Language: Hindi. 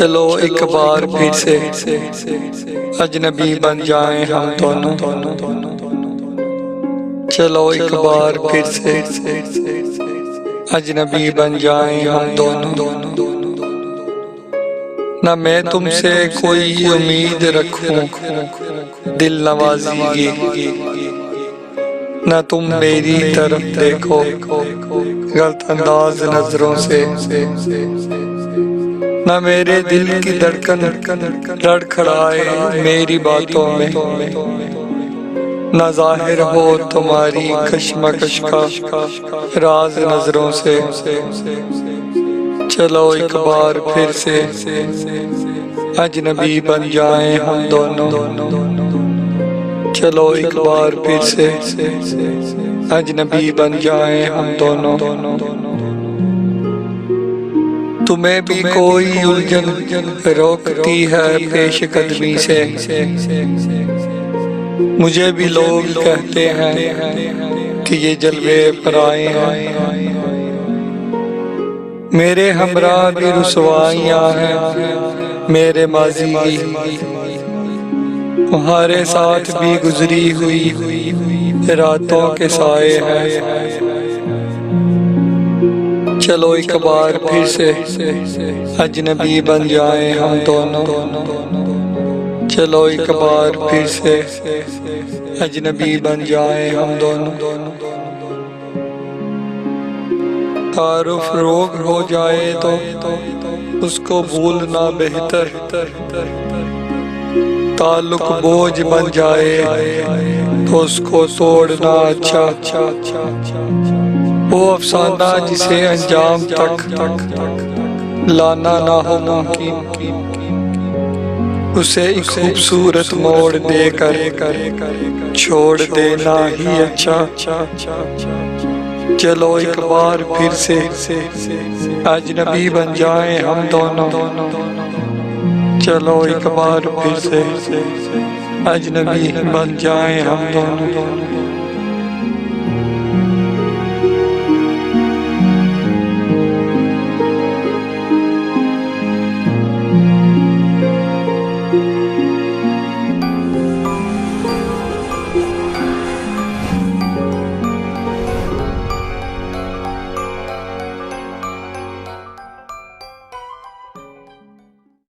चलो एक बार फिर से अजनबी बन जाएं हम दोनों। चलो एक बार फिर से अजनबी बन जाएं हम दोनों। न मैं तुमसे कोई उम्मीद रखूं दिल नवाजी की, न तुम मेरी तरफ देखो गलत अंदाज नजरों से। न मेरे दिल की धड़कन लड़खड़ाए मेरी बातों में, न जाहिर हो तुम्हारी कशमकश का राज नजरों से। चलो एक बार फिर से अजनबी बन जाएं हम दोनों। चलो एक बार फिर से अजनबी बन जाएं हम दोनों। तुम्हें भी कोई उलझन रोकती है पेश कदमी से, मुझे भी लोग कहते हैं कि ये जलवे पराए हैं। मेरे हमरा भी रुसवाइयाँ हैं मेरे माजी की, तुम्हारे साथ भी गुजरी हुई रातों के साए हैं। चलो एक बार फिर से अजनबी बन जाएं हम दोनों। चलो एक बार फिर से अजनबी बन जाएं हम दोनों। तारुफ रोग हो जाए तो उसको भूलना बेहतर, ताल्लुक बोझ बन जाए तो उसको तोड़ना अच्छा। वो अफसाना जिसे अंजाम तक लाना ना हो मुमकिन, उसे एक खूबसूरत मोड़ देकर छोड़ देना ही अच्छा। चलो एक बार फिर से अजनबी बन जाएं हम दोनों। चलो एक बार फिर से अजनबी बन जाएं हम दोनों।